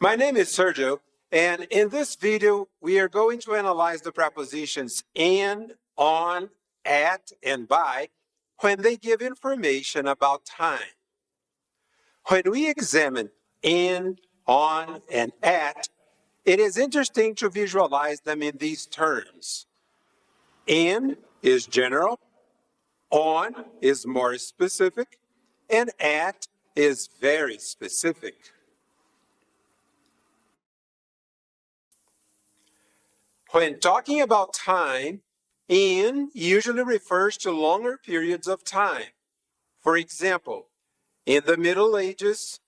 My name is Sergio, and in this video, we are going to analyze the prepositions in, on, at, and by when they give information about time. When we examine in, on, and at, it is interesting to visualize them in these terms. In is general, on is more specific, and at is very specific. When talking about time, in usually refers to longer periods of time. For example, in the Middle Ages,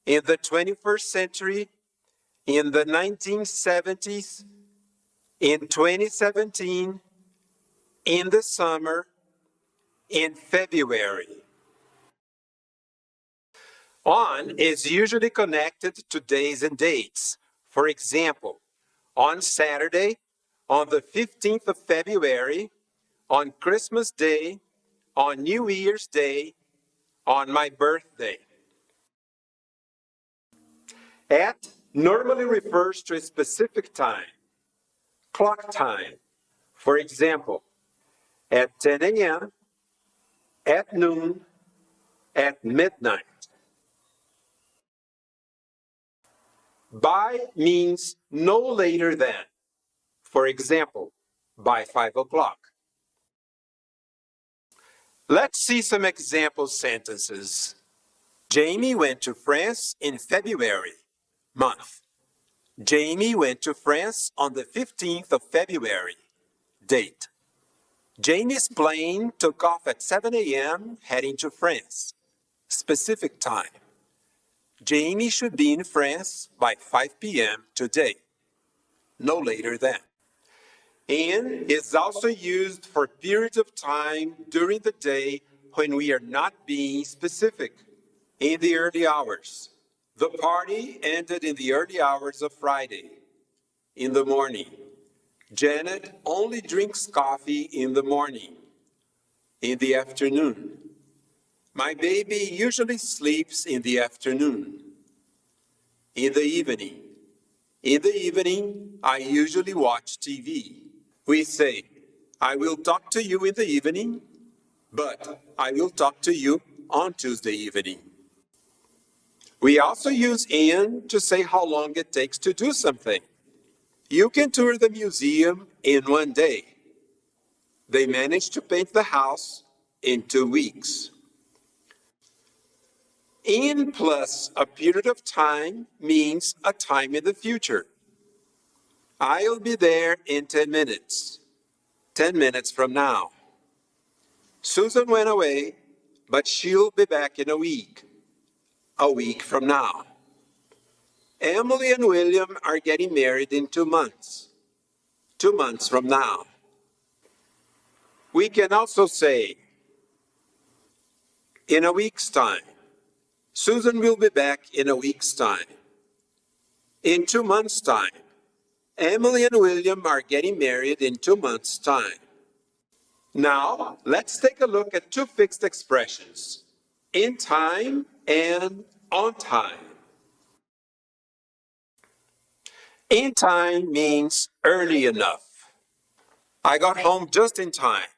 in the 21st century, in the 1970s, in 2017, in the summer, in February. On is usually connected to days and dates. For example, on Saturday, on the 15th of February, on Christmas Day, on New Year's Day, on my birthday. At normally refers to a specific time, clock time. For example, at 10 a.m., at noon, at midnight. By means no later than. For example, by 5 o'clock. Let's see some example sentences. Jamie went to France in February, month. Jamie went to France on the 15th of February, date. Jamie's plane took off at 7 a.m. heading to France, specific time. Jamie should be in France by 5 p.m. today, no later than. In is also used for periods of time during the day when we are not being specific. In the early hours. The party ended in the early hours of Friday. In the morning. Janet only drinks coffee in the morning. In the afternoon. My baby usually sleeps in the afternoon. In the evening. In the evening, I usually watch TV. We say, I will talk to you in the evening, but I will talk to you on Tuesday evening. We also use in to say how long it takes to do something. You can tour the museum in 1 day. They managed to paint the house in 2 weeks. In plus a period of time means a time in the future. I'll be there in 10 minutes. 10 minutes from now. Susan went away, but she'll be back in a week. A week from now. Emily and William are getting married in 2 months. 2 months from now. We can also say, in a week's time. Susan will be back in a week's time. In 2 months' time. Emily and William are getting married in 2 months' time. Now, let's take a look at two fixed expressions. In time and on time. In time means early enough. I got home just in time.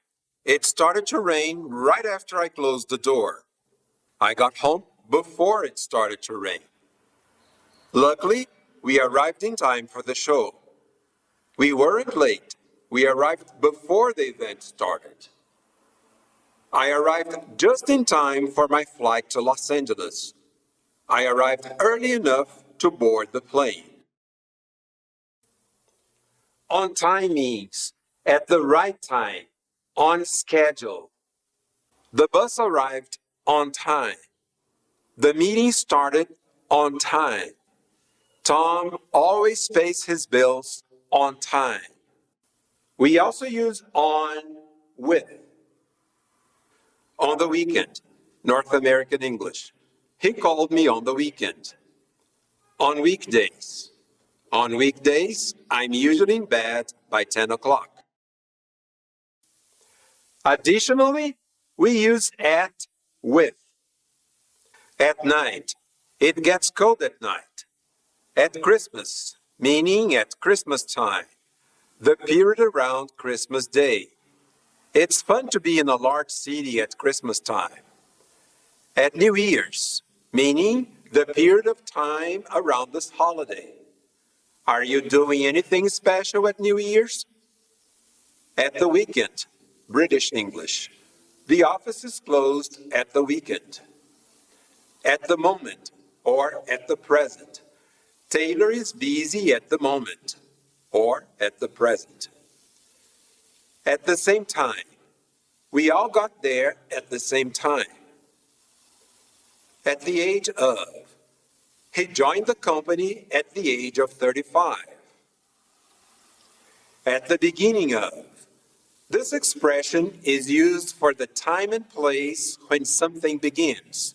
It started to rain right after I closed the door. I got home before it started to rain. Luckily, we arrived in time for the show. We weren't late. We arrived before the event started. I arrived just in time for my flight to Los Angeles. I arrived early enough to board the plane. On time means at the right time, on schedule. The bus arrived on time. The meeting started on time. Tom always pays his bills on time. We also use on with. On the weekend, North American English. He called me on the weekend. On weekdays. On weekdays, I'm usually in bed by 10 o'clock. Additionally, we use at with. At night, it gets cold at night. At Christmas, meaning at Christmas time, the period around Christmas Day. It's fun to be in a large city at Christmas time. At New Year's, meaning the period of time around this holiday. Are you doing anything special at New Year's? At the weekend, British English. The office is closed at the weekend. At the moment, or at the present. Taylor is busy at the moment, or at the present. At the same time. We all got there at the same time. At the age of. He joined the company at the age of 35. At the beginning of. This expression is used for the time and place when something begins.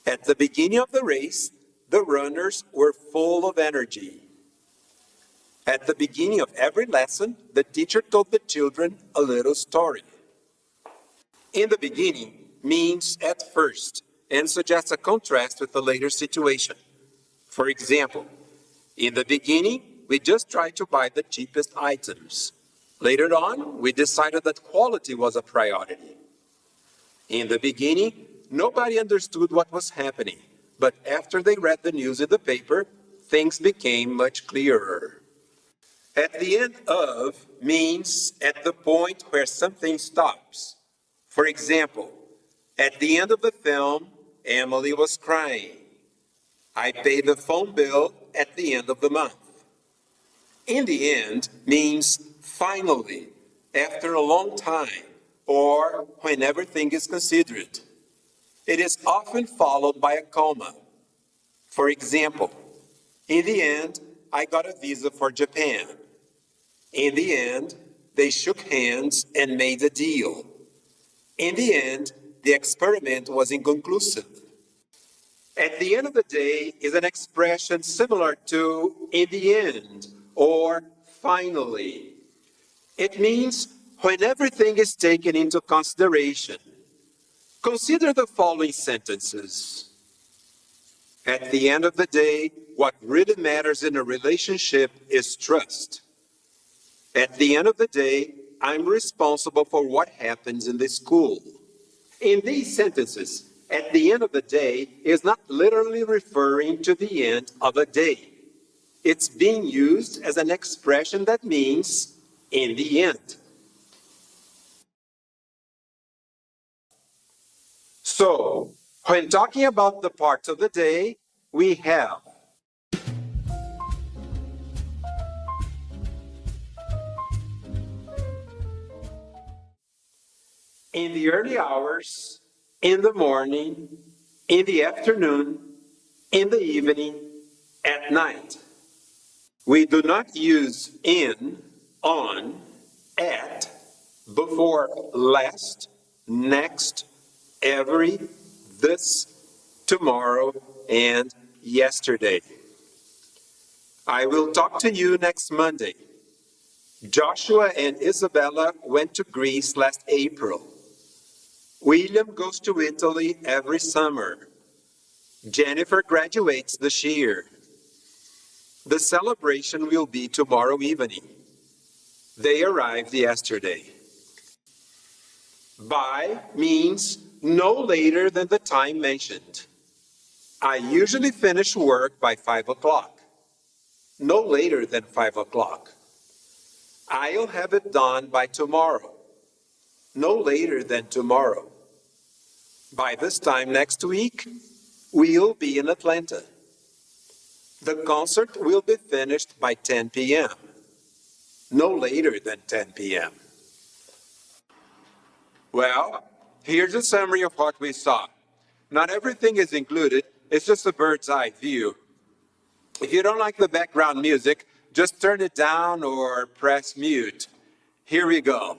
At the beginning of the race, the runners were full of energy. At the beginning of every lesson, the teacher told the children a little story. In the beginning means at first and suggests a contrast with the later situation. For example, in the beginning, we just tried to buy the cheapest items. Later on, we decided that quality was a priority. In the beginning, nobody understood what was happening, but after they read the news in the paper, things became much clearer. At the end of means at the point where something stops. For example, at the end of the film, Emily was crying. I paid the phone bill at the end of the month. In the end means finally, after a long time, or when everything is considered. It is often followed by a comma. For example, in the end, I got a visa for Japan. In the end, they shook hands and made a deal. In the end, the experiment was inconclusive. At the end of the day is an expression similar to in the end or finally. It means when everything is taken into consideration. Consider the following sentences. At the end of the day, what really matters in a relationship is trust. At the end of the day, I'm responsible for what happens in the school. In these sentences, at the end of the day is not literally referring to the end of a day. It's being used as an expression that means in the end. So, when talking about the parts of the day, we have in the early hours, in the morning, in the afternoon, in the evening, at night. We do not use in, on, at, before last, next, every, this, tomorrow, and yesterday. I will talk to you next Monday. Joshua and Isabella went to Greece last April. William goes to Italy every summer. Jennifer graduates this year. The celebration will be tomorrow evening. They arrived yesterday. By means no later than the time mentioned. I usually finish work by 5 o'clock. No later than 5 o'clock. I'll have it done by tomorrow. No later than tomorrow. By this time next week, we'll be in Atlanta. The concert will be finished by 10 p.m. No later than 10 p.m. Well, here's a summary of what we saw. Not everything is included, it's just a bird's eye view. If you don't like the background music, just turn it down or press mute. Here we go.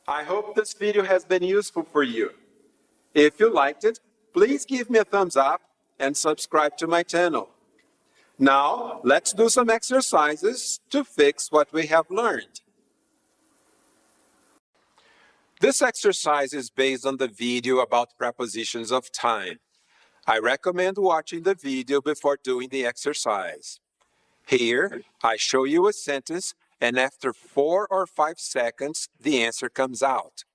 I hope this video has been useful for you. If you liked it, please give me a thumbs up and subscribe to my channel. Now, let's do some exercises to fix what we have learned. This exercise is based on the video about prepositions of time. I recommend watching the video before doing the exercise. Here, I show you a sentence, and after 4 or 5 seconds, the answer comes out.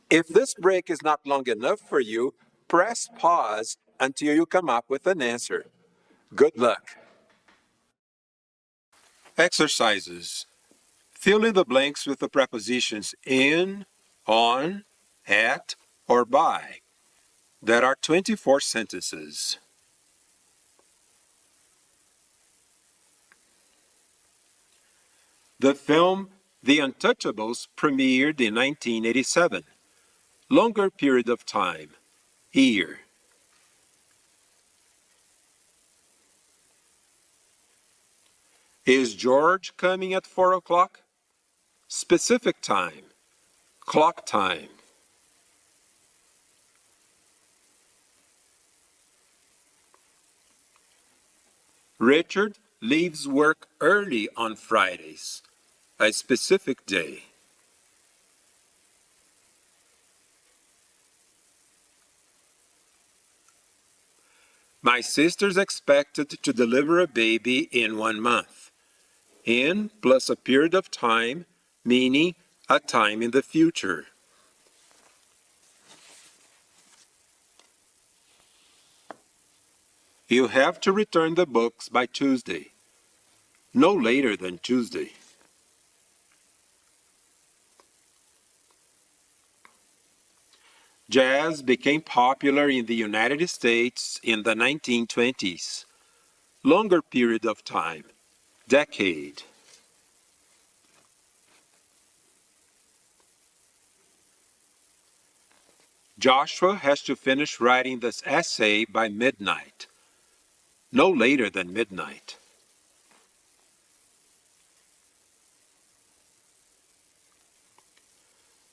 If this break is not long enough for you, press pause until you come up with an answer. Good luck. Exercises. Fill in the blanks with the prepositions in, on, at, or by. There are 24 sentences. The film The Untouchables premiered in 1987. Longer period of time. Year. Is George coming at 4 o'clock? Specific time. Clock time. Richard leaves work early on Fridays. A specific day. My sister's expected to deliver a baby in 1 month. In plus a period of time, meaning a time in the future. You have to return the books by Tuesday. No later than Tuesday. Jazz became popular in the United States in the 1920s. Longer period of time. Decade. Joshua has to finish writing this essay by midnight. No later than midnight.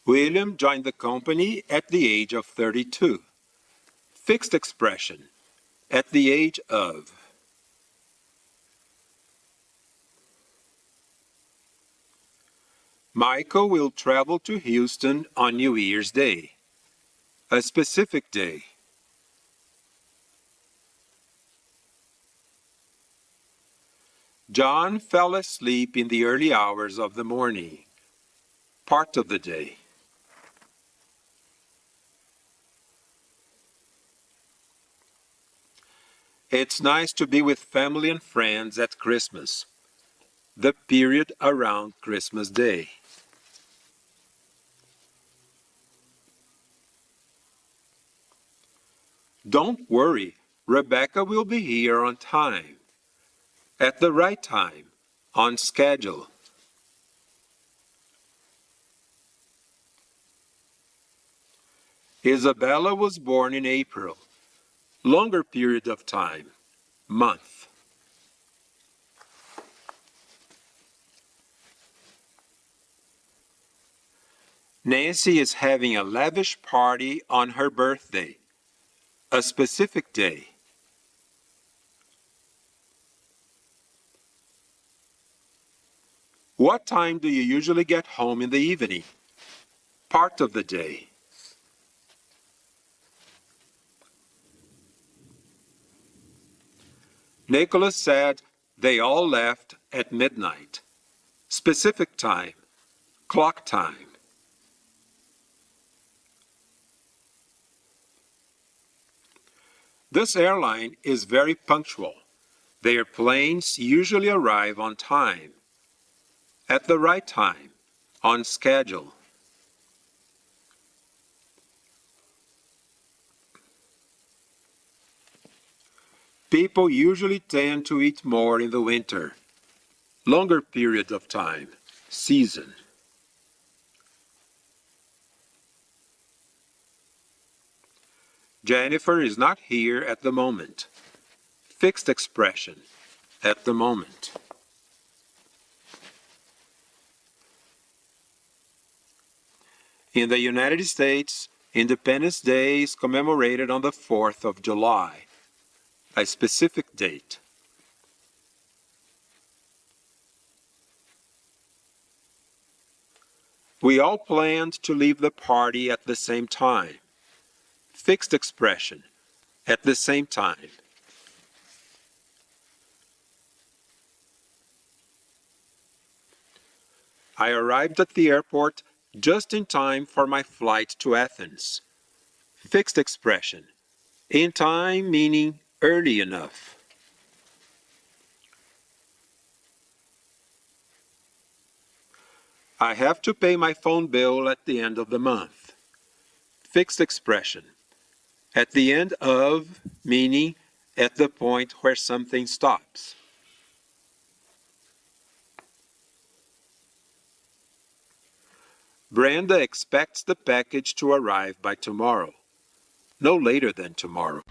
William joined the company at the age of 32. Fixed expression. At the age of. Michael will travel to Houston on New Year's Day. A specific day. John fell asleep in the early hours of the morning. Part of the day. It's nice to be with family and friends at Christmas. The period around Christmas Day. Don't worry, Rebecca will be here on time. At the right time, on schedule. Isabella was born in April. Longer period of time, month. Nancy is having a lavish party on her birthday. A specific day. What time do you usually get home in the evening? Part of the day. Nicholas said they all left at midnight. Specific time. Clock time. This airline is very punctual. Their planes usually arrive on time. At the right time. On schedule. People usually tend to eat more in the winter. Longer period of time. Season. Jennifer is not here at the moment. Fixed expression. At the moment. In the United States, Independence Day is commemorated on the 4th of July, a specific date. We all planned to leave the party at the same time. Fixed expression, at the same time. I arrived at the airport just in time for my flight to Athens. Fixed expression, in time meaning early enough. I have to pay my phone bill at the end of the month. Fixed expression, at the end of meaning at the point where something stops. Brenda expects the package to arrive by tomorrow, no later than tomorrow.